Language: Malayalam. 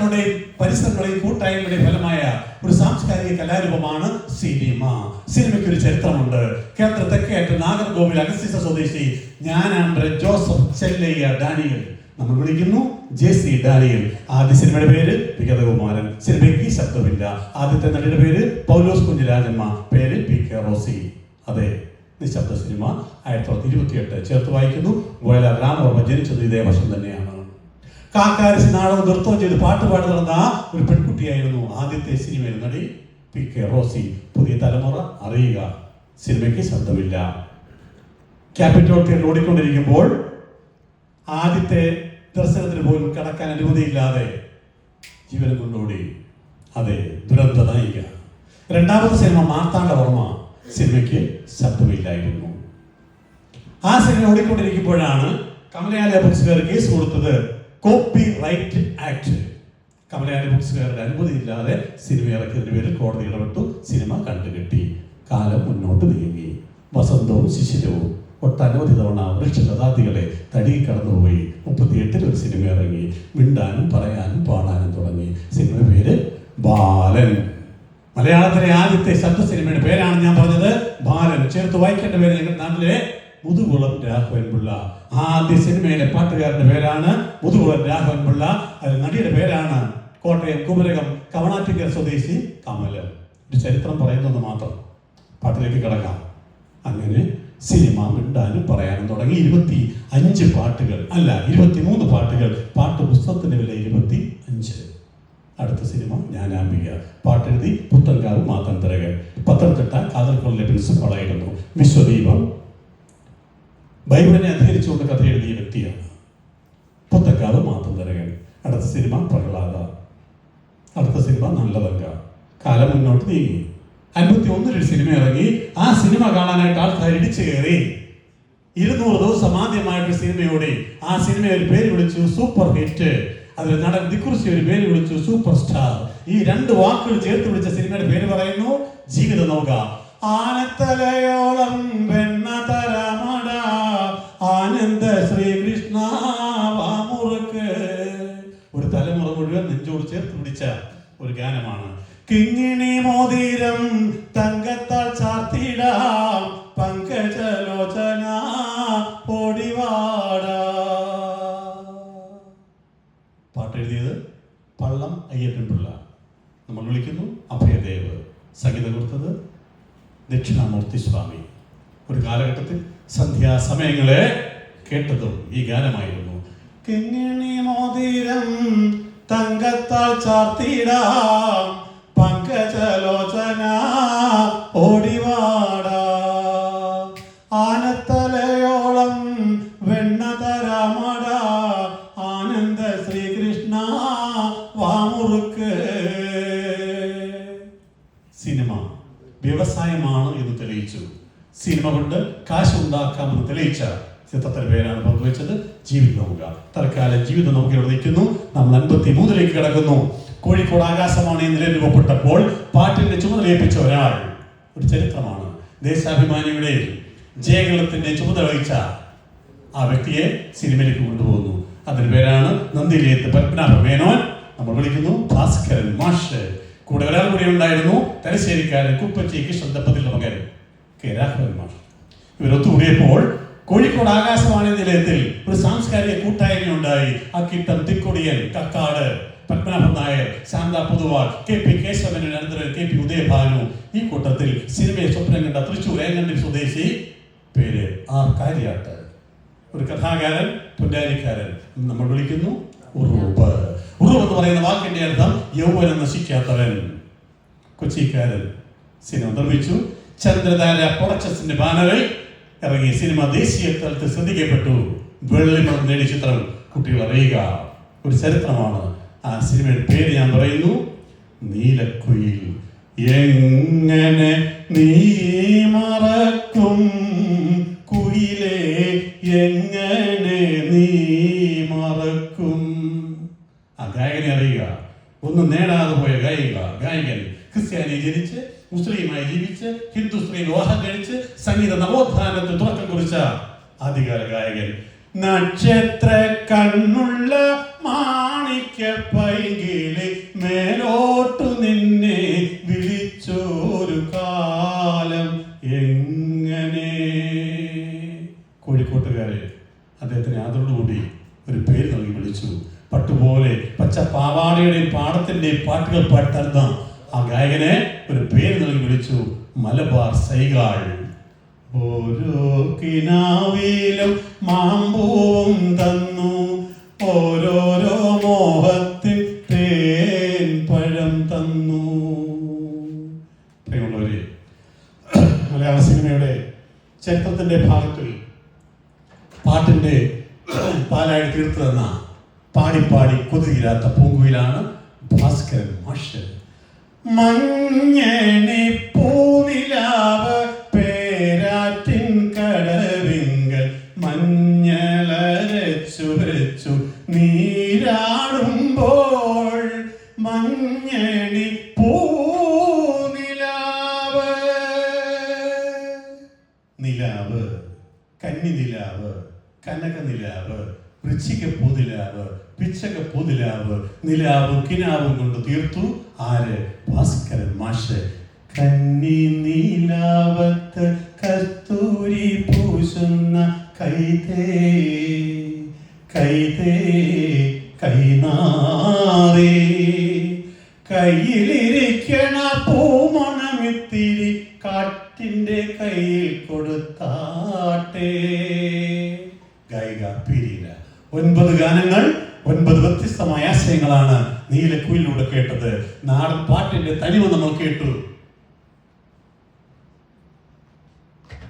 പ്രവർത്തനങ്ങളുടെയും പരിസരങ്ങളുടെയും കൂട്ടായ്മയുടെയും ഫലമായ ഒരു സാംസ്കാരിക കലാരൂപമാണ് സിനിമ. സിനിമയ്ക്ക് ഒരു ചരിത്രമുണ്ട്. കേരള തെക്കേയറ്റം നാഗർകോവിൽ അഗസ്തീസ സ്വദേശി ജ്ഞാനാംബരൻ ജോസഫ് ചെല്ലയ്യ ഡാനിയൽ, നമ്മൾ വിളിക്കുന്നു JC ഡാനിയൽ. ആദ്യ സിനിമയുടെ പേര് വിഗതകുമാരൻ. സിനിമയ്ക്ക് ശബ്ദമില്ല. ആദ്യത്തെ നടിയുടെ പേര് പൗലോസ് കുഞ്ഞിരാജമ്മ, പേര് PK റോസി. അതെ, നിശബ്ദ സിനിമ 1928. ചേർത്ത് വായിക്കുന്നു. വയലാർ രാമവർമ്മ ജനിച്ചത് ഇതേ വർഷം തന്നെയാണ്. കാക്കാരശി നാടകം നൃത്തം ചെയ്ത് പാട്ടുപാടി നടന്ന ഒരു പെൺകുട്ടിയായിരുന്നു ആദ്യത്തെ സിനിമയിൽ നടി PK റോസി. പുതിയ തലമുറ അറിയുക, സിനിമയ്ക്ക് ശബ്ദമില്ല. ക്യാപിറ്റോൾ തിയേറ്റർ ഓടിക്കൊണ്ടിരിക്കുമ്പോൾ ആദ്യത്തെ ദർശനത്തിന് പോലും കടക്കാൻ അനുമതിയില്ലാതെ ജീവനം കൊണ്ടോടി. അതെ, ദുരന്ത നായിക. രണ്ടാമത്തെ സിനിമ മാർത്താണ്ഡവർമ്മ. സിനിമയ്ക്ക് ശബ്ദമില്ലായിരുന്നു. ആ സിനിമ ഓടിക്കൊണ്ടിരിക്കുമ്പോഴാണ് കമലയാള ബുക്സുകാർ കേസ് കൊടുത്തത് കോപ്പി റൈറ്റ് ആക്ട്. കമലയാള ബുക്സുകാരുടെ അനുമതിയില്ലാതെ സിനിമ ഇറക്കിയതിന് പേരിൽ കോടതി ഇടപെട്ടു. സിനിമ കണ്ടുകെട്ടി. കാലം മുന്നോട്ട് നീങ്ങി. വസന്തവും ശിശിരവും ഒട്ടനവധി തവണ വൃക്ഷലതാദികളെ തടിയിൽ കടന്നുപോയി. 38 ഒരു സിനിമ ഇറങ്ങി. മിണ്ടാനും പറയാനും പാടാനും തുടങ്ങി. സിനിമ പേര് ബാലൻ. മലയാളത്തിലെ ആദ്യത്തെ ശബ്ദ സിനിമയുടെ പേരാണ് ഞാൻ പറഞ്ഞത്, ബാലൻ. ചേർത്ത് വായിക്കേണ്ട പേര് ഞങ്ങളുടെ നാട്ടിലെ മുതുകുളം രാഘവൻ പിള്ള. ആദ്യ സിനിമയിലെ പാട്ടുകാരന്റെ പേരാണ് മുതുകുളം രാഘവൻ പിള്ള. അതിൽ നടിയുടെ പേരാണ് കോട്ടയം കുമരകം കവണാറ്റിക്കര സ്വദേശി കമലം. ഒരു ചരിത്രം പറയുന്നത് മാത്രം. പാട്ടിലേക്ക് കിടക്കാം. അങ്ങനെ സിനിമ മിണ്ടാനും പറയാനും തുടങ്ങി. 25 പാട്ടുകൾ, അല്ല 23 പാട്ടുകൾ. പാട്ട് പുസ്തകത്തിന്റെ വില 25. അടുത്ത സിനിമ ജ്ഞാനാംബിക. പാട്ടെഴുതി പുത്തൻകാവ് മാത്തന്തരകൻ. പത്തനംതിട്ട കാതൽ കോളേജിലെ പ്രിൻസിപ്പളായിരുന്നു. വിശ്വദീപം ബൈബിളിനെ അധികരിച്ചുകൊണ്ട് കഥ എഴുതിയ വ്യക്തിയാണ്. പുത്തൻകാവ് മാത്തന്തരകൻ. അടുത്ത സിനിമ പ്രഹ്ലാദ. അടുത്ത സിനിമ നല്ലതങ്ക. കാലം മുന്നോട്ട് നീങ്ങി. 51 സിനിമ ഇറങ്ങി. ആ സിനിമ കാണാനായിട്ട് ആൾക്കാർ ഇടിച്ചു കയറി. 200 ദിവസം ആദ്യമായിട്ട് സിനിമയോടെ ആ സിനിമ ഒരു പേര് വിളിച്ചു സൂപ്പർ ഹിറ്റ്. അതിൽ നടൻ ദിക്കുറിശി ഒരു പേര് വിളിച്ചു സൂപ്പർ സ്റ്റാർ. ഈ 2 വാക്കുകൾ ചേർത്ത് വിളിച്ച സിനിമയുടെ പേര് പറയുന്നു ജീവിത നൗക. ആനത്തലയോളം വെണ്ണ തരമട ആനന്ദ ശ്രീകൃഷ്ണ വാമുറുക്ക്. ഒരു തലമുറ മുഴുവൻ നെഞ്ചോട് ചേർത്ത് പിടിച്ച ഒരു ഗാനമാണ്. കിങ്ങിണി മോതിരം തങ്കത്താൽ ചാർത്തിടാം പങ്കജലോചന പൊടിവാട. പാട്ടെഴുതിയത് പള്ളം അയ്യപ്പൻ പിള്ള. നമ്മൾ വിളിക്കുന്നു അഭയദേവ്. സംഗീതം കൊടുത്തത് ദക്ഷിണാമൂർത്തി സ്വാമി. ഒരു കാലഘട്ടത്തിൽ സന്ധ്യാസമയങ്ങളെ കേട്ടതും ഈ ഗാനമായിരുന്നു. കിങ്ങിണി മോതിരം തങ്കത്താൽ ചാർത്തിടാം പങ്കജലോചന ഓടിവാട ആനത്തലയോളം വെണ്ണ തരാമട ആനന്ദ ശ്രീകൃഷ്ണ വാമുറുക്ക്. സിനിമ വ്യവസായമാണ് എന്ന് തെളിയിച്ചു. സിനിമ കൊണ്ട് കാശുണ്ടാക്കാമെന്ന് തെളിയിച്ച ചിത്രത്തിന്റെ പേരാണ് പങ്കുവെച്ചത് ജീവിത നൗക. തൽക്കാലം ജീവിത നൗകയോട് നിൽക്കുന്നു. നമ്മൾ 53 കിടക്കുന്നു. കോഴിക്കോട് ആകാശവാണി നിലവിൽപ്പെട്ടപ്പോൾ പാട്ടിന്റെ ചുമതലയേൽപ്പിച്ച ഒരാൾ, ഒരു ചരിത്രമാണ്. ദേശാഭിമാനിയുടെ ജയകളത്തിന്റെ ചുമതല വഹിച്ച ആ വ്യക്തിയെ സിനിമയിലേക്ക് കൊണ്ടുപോകുന്നു. അതിന്റെ പേരാണ് നന്ദിലേത്ത് പത്മനാഭ മേനോൻ. നമ്മൾ വിളിക്കുന്നു ഭാസ്കരൻ മാഷ്. കൂടെ ഒരാൾ കൂടി ഉണ്ടായിരുന്നു, തലശ്ശേരിക്കാരൻ കുപ്പച്ചി കൃഷ്ണൻ ദമ്പതികളുടെ മകൻ കെ രാഘവൻ മാഷ്. ഇവരൊത്തുകൂടിയപ്പോൾ കോഴിക്കോട് ആകാശവാണി നിലയത്തിൽ ഒരു സാംസ്കാരിക കൂട്ടായ്മ ഉണ്ടായി. അക്കിട്ടം, തിക്കൊടിയൻ, കക്കാട്, പത്മനാഭൻ നായർ, ശാന്ത പൊതുവാൾ, KP കേശവൻ, അനന്തരൻ KP ഉദയഭാനു. ഈ കൂട്ടത്തിൽ സിനിമയെ സ്വപ്നം കണ്ട തൃശ്ശൂർ ഏങ്ങണ്ടി സ്വദേശി പേര് R കാര്യാട്ട്. ഒരു കഥാകാരൻ, പൊന്നാരിക്കാരൻ. നമ്മൾ വിളിക്കുന്നു ഉറൂബ്. ഉറൂബ് എന്ന് പറയുന്ന വാക്കിന്റെ അർത്ഥം യൗവനം നശിക്കാത്തവൻ. കൊച്ചിക്കാരൻ. സിനിമ നിർമ്മിച്ചു. ചന്ദ്രധാര പ്രൊഡക്ഷൻസിന്റെ ബാനറിൽ ഇറങ്ങി. സിനിമ ദേശീയ തലത്തിൽ ശ്രദ്ധിക്കപ്പെട്ടു. വെള്ളിമണം നേടിയ ചിത്രം കുട്ടികൾ അറിയുക. ഒരു ചരിത്രമാണ്. ആ സിനിമയുടെ പേര് ഞാൻ പറയുന്നു നീലക്കുയിൽ. എങ്ങനെ നീ മറക്കും കുയിലേ, എങ്ങനെ നീ മറക്കും. ആ ഗായകനെ അറിയുക. ഒന്നും നേടാതെ പോയ ഗായകൻ. ക്രിസ്ത്യാനി ജനിച്ച് മുസ്ലിമായി ജീവിച്ച് ഹിന്ദു സ്ത്രീ വിവാഹം കഴിച്ച് സംഗീത നവോത്ഥാനത്തിന് തുടക്കം കുറിച്ച ആദ്യകാല ഗായകൻ. നക്ഷത്ര കണ്ണുള്ള മാണിക്യ പൈങ്കിളി മേലോട്ടു നിന്നെ വിളിച്ചൊരു കാലം എങ്ങനെ. കോഴിക്കോട്ടുകാരെ അദ്ദേഹത്തിന് അതോടുകൂടി ഒരു പേര് നൽകി വിളിച്ചു. പട്ടുപോലെ പച്ച പാവാടയുടെയും പാടത്തിന്റെയും പാട്ടുകൾ പാട്ടുന്ന ആ ഗായകനെ ഒരു പേര് നൽകി വിളിച്ചു, മലബാർ സൈഗാൾ. ഓരോ കിനാവിലും മാമ്പൂവും തന്നു, ഓരോരോ മോഹത്തിൽ തേൻ പഴം തന്നു. പ്രിയമുള്ളവരെ, മലയാള സിനിമയുടെ ചരിത്രത്തിന്റെ ഭാഗത്തിൽ പാട്ടിന്റെ പാലായി തീർത്തു തന്ന പാടിപ്പാടി കൊതിയില്ലാത്ത പൂങ്കുയിലാണ് ഭാസ്കരൻ മാഷ്. മഞ്ഞണി പൂനിലാവ് പേരാറ്റിൻ കടവിങ്കൽ മഞ്ഞളരച്ചു വെച്ചു നീരാടുമ്പോൾ, മഞ്ഞണി പൂനിലാവ്. നിലാവ്, കന്നി നിലാവ്, കനക നിലാവ്, വൃശ്ചിക പൂനിലാവ്, പിച്ചക പൂനിലാവ്, നിലാവും കിനാവും കൊണ്ട് തീർത്തു ആര്? ഭാസ്കരൻ മാഷ്. കന്നി നീലാവത്ത് കസ്തൂരി പൂശുന്ന കൈതേ കൈതേ കൈനാറേ, കയ്യിലിരിക്കണ പൂമണമിത്തിരി കാറ്റിന്റെ കയ്യിൽ കൊടുത്താട്ടെ. ഗായിക പീരീല. 9 ഗാനങ്ങൾ, 9 വ്യത്യസ്തമായ ആശയങ്ങളാണ് നീലക്കുയിലൂടെ കേട്ടത്. നാടൻ പാട്ടിന്റെ തനിമ നമ്മൾ കേട്ടു.